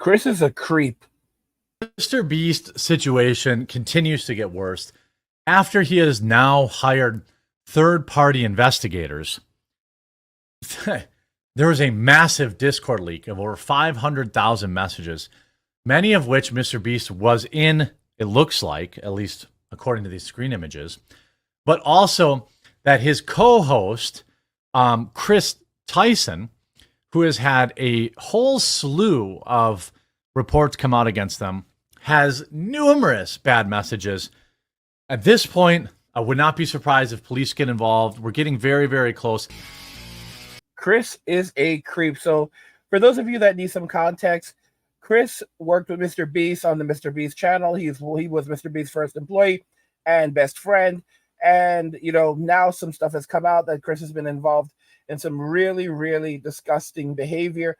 Chris is a creep. Mr. Beast situation continues to get worse after he has now hired third-party investigators. There was a massive Discord leak of over 500,000 messages, many of which Mr. Beast was in, it looks like, at least according to these screen images, but also that his co-host, Chris Tyson, who has had a whole slew of reports come out against them, has numerous bad messages. At this point, I would not be surprised if police get involved. We're getting very, very close. Chris is a creep. So for those of you that need some context, Chris worked with Mr. Beast on the Mr. Beast channel. He was Mr. Beast's first employee and best friend. And, now some stuff has come out that Chris has been involved in some really, really disgusting behavior.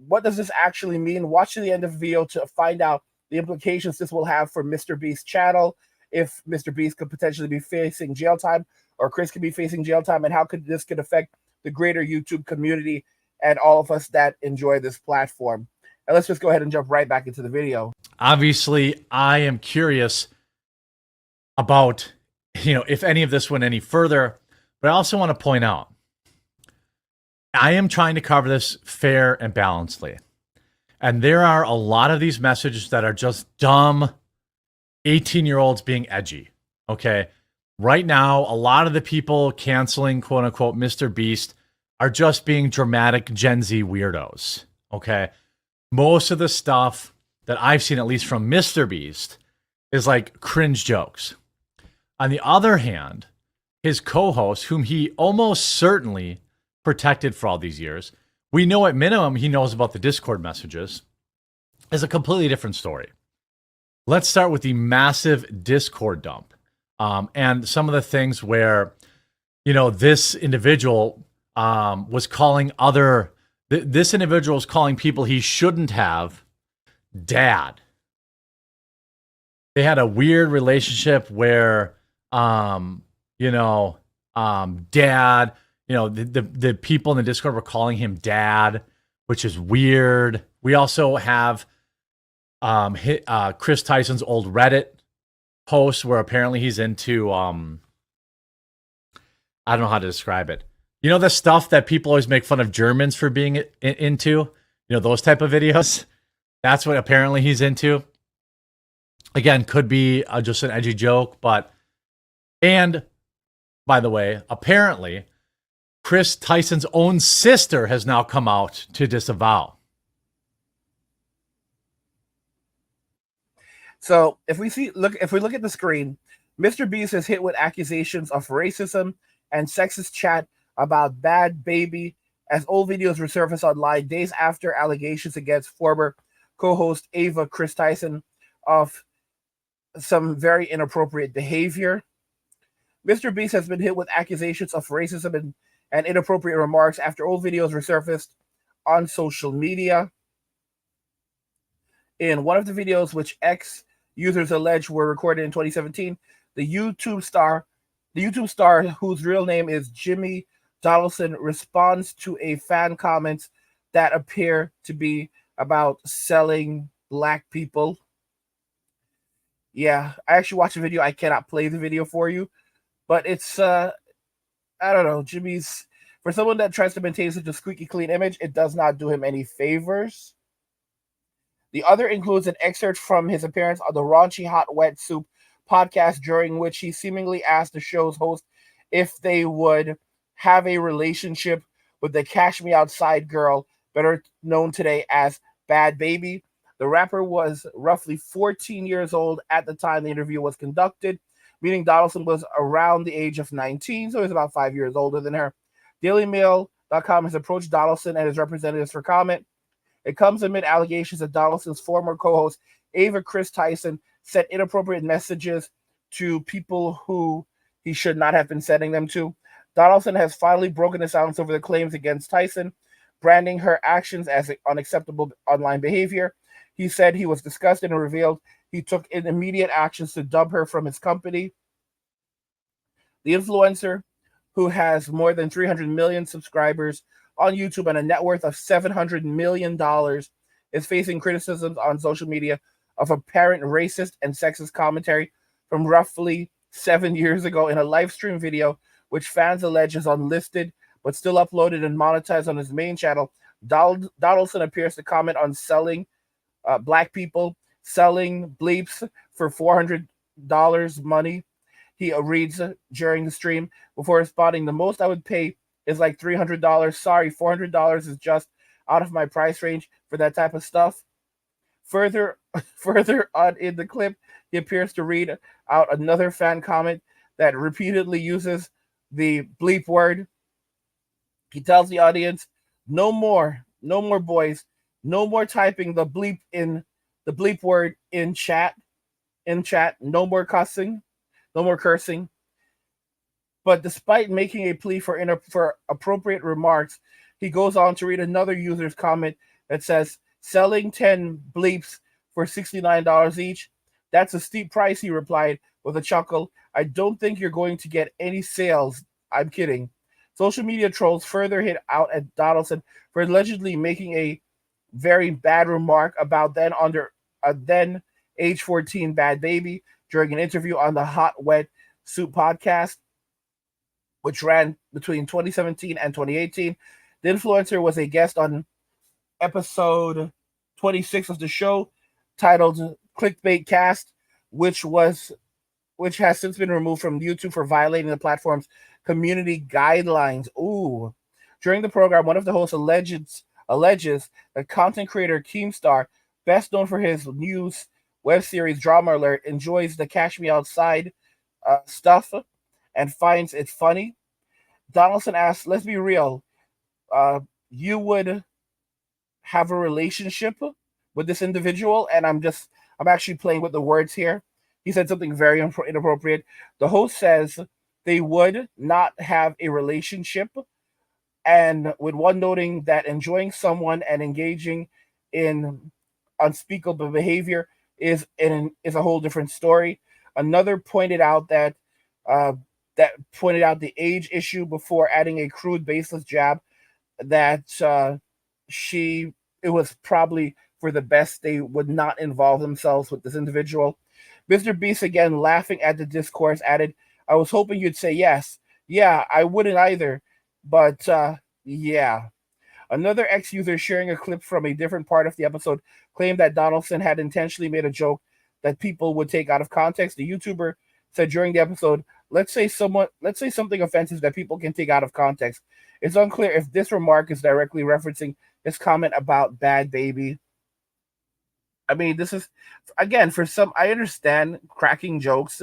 What does this actually mean? Watch to the end of the video to find out the implications this will have for Mr. Beast's channel, if Mr. Beast could potentially be facing jail time or Chris could be facing jail time, and how this could affect the greater YouTube community and all of us that enjoy this platform. And let's just go ahead and jump right back into the video. Obviously, I am curious about, if any of this went any further, but I also want to point out, I am trying to cover this fair and balancedly. And there are a lot of these messages that are just dumb 18-year-olds being edgy. Okay. Right now, a lot of the people canceling quote unquote Mr. Beast are just being dramatic Gen Z weirdos. Okay. Most of the stuff that I've seen, at least from Mr. Beast, is like cringe jokes. On the other hand, his co-host, whom he almost certainly protected for all these years, we know at minimum he knows about the Discord messages, is a completely different story. Let's start with the massive Discord dump. And some of the things where, this individual was calling this individual was calling people he shouldn't have dad. They had a weird relationship where, dad, the people in the Discord were calling him dad, which is weird. We also have Chris Tyson's old Reddit post where apparently he's into I don't know how to describe it. The stuff that people always make fun of Germans for being into, those type of videos. That's what apparently he's into. Again, could be just an edgy joke, and by the way, apparently Chris Tyson's own sister has now come out to disavow. So if we look at the screen, Mr. Beast is hit with accusations of racism and sexist chat about Bad Baby as old videos resurface online days after allegations against former co-host Ava Chris Tyson of some very inappropriate behavior. Mr. Beast has been hit with accusations of racism and inappropriate remarks after old videos resurfaced on social media. In one of the videos, which X users allege were recorded in 2017, the YouTube star, whose real name is Jimmy Donaldson, responds to a fan comments that appear to be about selling black people. Yeah, I actually watched the video. I cannot play the video for you, but it's I don't know, Jimmy's, for someone that tries to maintain such a squeaky clean image, it does not do him any favors. The other includes an excerpt from his appearance on the Raunchy Hot Wet Soup podcast, during which he seemingly asked the show's host if they would have a relationship with the Cash Me Outside girl, better known today as Bad Baby. The rapper was roughly 14 years old at the time the interview was conducted, meaning Donaldson was around the age of 19, so he's about 5 years older than her. DailyMail.com has approached Donaldson and his representatives for comment. It comes amid allegations that Donaldson's former co-host, Ava Chris Tyson, sent inappropriate messages to people who he should not have been sending them to. Donaldson has finally broken the silence over the claims against Tyson, branding her actions as unacceptable online behavior. He said he was disgusted and revealed he took immediate actions to dub her from his company. The influencer, who has more than 300 million subscribers on YouTube and a net worth of $700 million, is facing criticisms on social media of apparent racist and sexist commentary from roughly 7 years ago in a live stream video, which fans allege is unlisted but still uploaded and monetized on his main channel. Donaldson appears to comment on selling black people, selling bleeps for $400 money. He reads during the stream before responding, "The most I would pay is like $300. Sorry, $400 is just out of my price range for that type of stuff." Further, further on in the clip, he appears to read out another fan comment that repeatedly uses the bleep word. He tells the audience, no more, boys, no more typing the bleep word in chat, no more cussing, no more cursing." But despite making a plea for appropriate remarks, he goes on to read another user's comment that says, "Selling 10 bleeps for $69 each. That's a steep price," he replied with a chuckle. "I don't think you're going to get any sales. I'm kidding." Social media trolls further hit out at Donaldson for allegedly making a very bad remark about then age 14 bad baby during an interview on the Hot Wet Soup podcast, which ran between 2017 and 2018. The influencer was a guest on episode 26 of the show, titled Clickbait Cast, which has since been removed from YouTube for violating the platform's community guidelines. Ooh. During the program, one of the hosts alleges that content creator Keemstar, best known for his news web series Drama Alert, enjoys the Cash Me Outside stuff and finds it funny. Donaldson asks, "Let's be real, you would have a relationship with this individual?" And I'm actually playing with the words here. He said something very inappropriate. The host says they would not have a relationship, and with one noting that enjoying someone and engaging in unspeakable behavior is a whole different story. Another pointed out the age issue before adding a crude, baseless jab that it was probably for the best they would not involve themselves with this individual. Mr. Beast, again laughing at the discourse, added, "I was hoping you'd say yes. Yeah, I wouldn't either, but yeah." Another ex-user sharing a clip from a different part of the episode claimed that Donaldson had intentionally made a joke that people would take out of context. The YouTuber said during the episode, let's say something offensive that people can take out of context. It's unclear if this remark is directly referencing his comment about bad baby. I mean, this is, again, for some, I understand cracking jokes,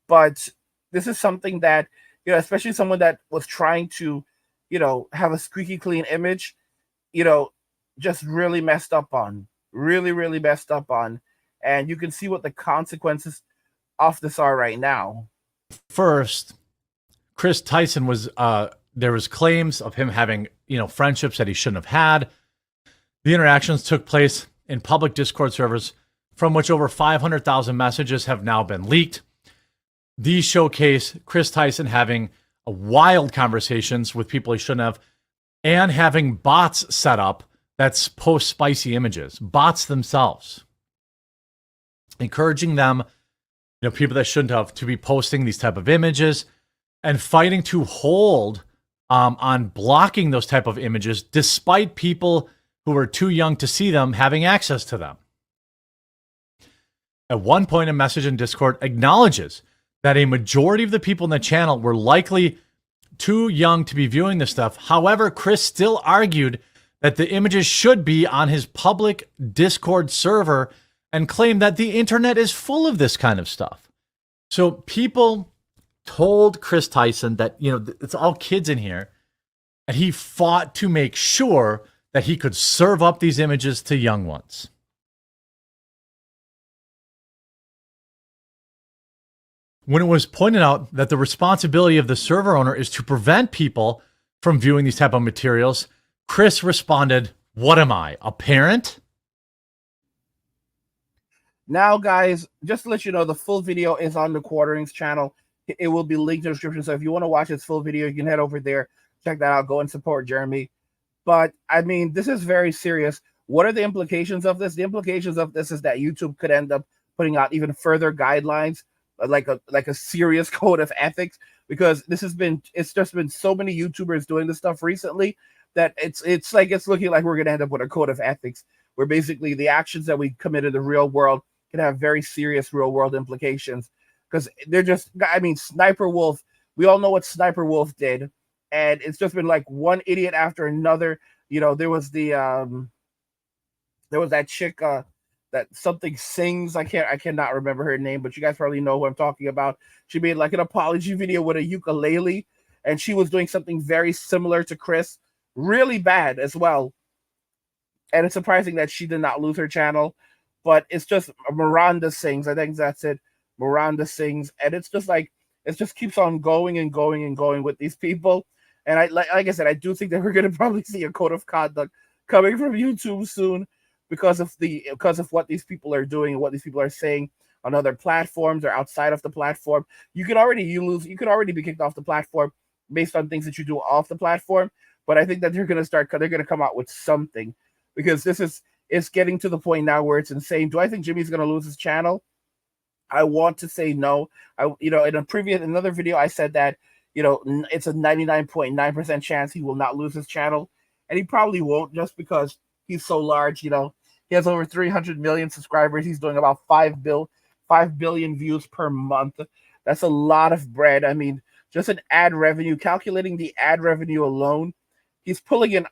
but this is something that, especially someone that was trying to, have a squeaky clean image, just really messed up on. Really, really messed up on. And you can see what the consequences of this are right now. First, Chris Tyson there was claims of him having, friendships that he shouldn't have had. The interactions took place in public Discord servers from which over 500,000 messages have now been leaked. These showcase Chris Tyson having wild conversations with people he shouldn't have and having bots set up that post spicy images, bots themselves, encouraging them, people that shouldn't have, to be posting these type of images and fighting to hold on blocking those type of images despite people who are too young to see them having access to them. At one point, a message in Discord acknowledges that a majority of the people in the channel were likely too young to be viewing this stuff. However, Chris still argued that the images should be on his public Discord server and claimed that the internet is full of this kind of stuff. So people told Chris Tyson that, it's all kids in here, and he fought to make sure that he could serve up these images to young ones. When it was pointed out that the responsibility of the server owner is to prevent people from viewing these type of materials, Chris responded, "What am I, a parent?" Now, guys, just to let you know, the full video is on the Quarterings channel. It will be linked in the description. So if you want to watch this full video, you can head over there, check that out, go and support Jeremy. But I mean, this is very serious. What are the implications of this? The implications of this is that YouTube could end up putting out even further guidelines, like a serious code of ethics, because it's just been so many YouTubers doing this stuff recently that it's looking like we're gonna end up with a code of ethics where basically the actions that we commit in the real world can have very serious real world implications. Because they're just, I mean, Sniper Wolf, we all know what Sniper Wolf did, and it's just been like one idiot after another. There was that chick that something sings. I cannot remember her name, but you guys probably know who I'm talking about. She made like an apology video with a ukulele, and she was doing something very similar to Chris, really bad as well. And it's surprising that she did not lose her channel, but it's just Miranda sings. I think that's it. Miranda sings, and it's just like it just keeps on going and going and going with these people. And like I said, I do think that we're going to probably see a code of conduct coming from YouTube soon because of what these people are doing and what these people are saying on other platforms or outside of the platform. You can already be kicked off the platform based on things that you do off the platform. But I think that they're going to come out with something, because it's getting to the point now where it's insane. Do I think Jimmy's going to lose his channel? I want to say no. In another video, I said that, it's a 99.9% chance he will not lose his channel, and he probably won't, just because he's so large. He has over 300 million subscribers. He's doing about 5 billion views per month. That's a lot of bread. I mean, just an ad revenue, calculating the ad revenue alone, he's pulling in,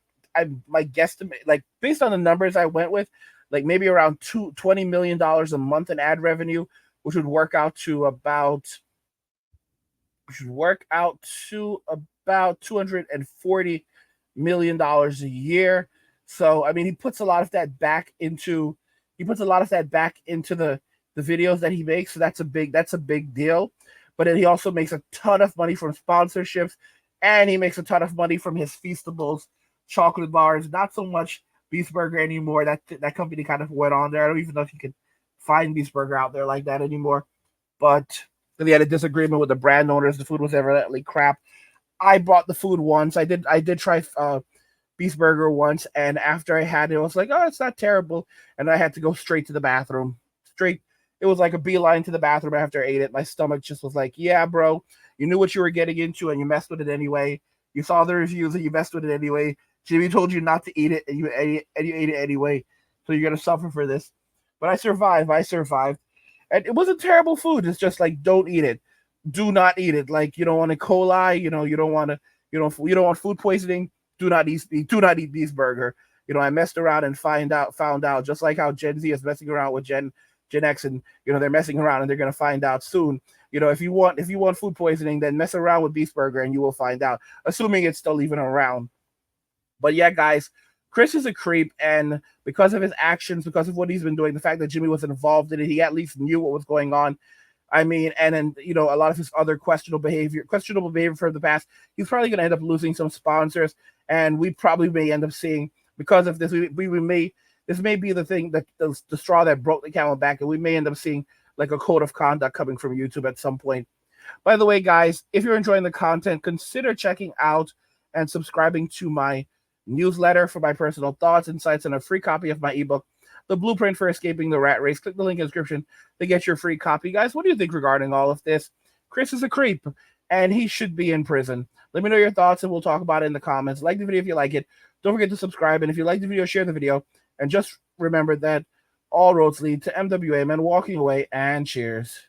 my guesstimate, like based on the numbers I went with, like maybe around $20 million a month in ad revenue, which would work out to about $240 million a year. So I mean, he puts a lot of that back into the videos that he makes. So that's a big deal. But then he also makes a ton of money from sponsorships, and he makes a ton of money from his Feastables chocolate bars. Not so much Beast Burger anymore. That company kind of went on there. I don't even know if you can find Beast Burger out there like that anymore. But he had a disagreement with the brand owners. The food was evidently crap. I bought the food once. I did try Beast Burger once, and after I had it, I was like, oh, it's not terrible. And I had to go straight to the bathroom. It was like a beeline to the bathroom after I ate it. My stomach just was like, yeah, bro, you knew what you were getting into, and you messed with it anyway. You saw the reviews, and you messed with it anyway. Jimmy told you not to eat it, and you ate it anyway. So you're gonna suffer for this. But I survived. And it wasn't terrible food. It's just like, don't eat it. Do not eat it. Like, you don't want E. coli. You don't want to. You don't want food poisoning. Do not eat Beast Burger. I messed around and found out, just like how Gen Z is messing around with Gen X, and they're messing around and they're gonna find out soon. If you want food poisoning, then mess around with Beast Burger and you will find out, assuming it's still even around. But yeah, guys, Chris is a creep, and because of his actions, because of what he's been doing, the fact that Jimmy was involved in it, he at least knew what was going on. I mean, and then a lot of his other questionable behavior from the past, he's probably going to end up losing some sponsors, and we probably may end up seeing, because of this, this may be the thing, that the straw that broke the camel back, and we may end up seeing like a code of conduct coming from YouTube at some point. By the way, guys, if you're enjoying the content, consider checking out and subscribing to my newsletter for my personal thoughts, insights, and a free copy of my ebook, The Blueprint for Escaping the Rat Race. Click the link in the description to get your free copy. Guys, what do you think regarding all of this? Chris is a creep, and he should be in prison. Let me know your thoughts, and we'll talk about it in the comments. Like the video if you like it. Don't forget to subscribe, and if you like the video, share the video. And just remember that all roads lead to MWA, men walking away, and cheers.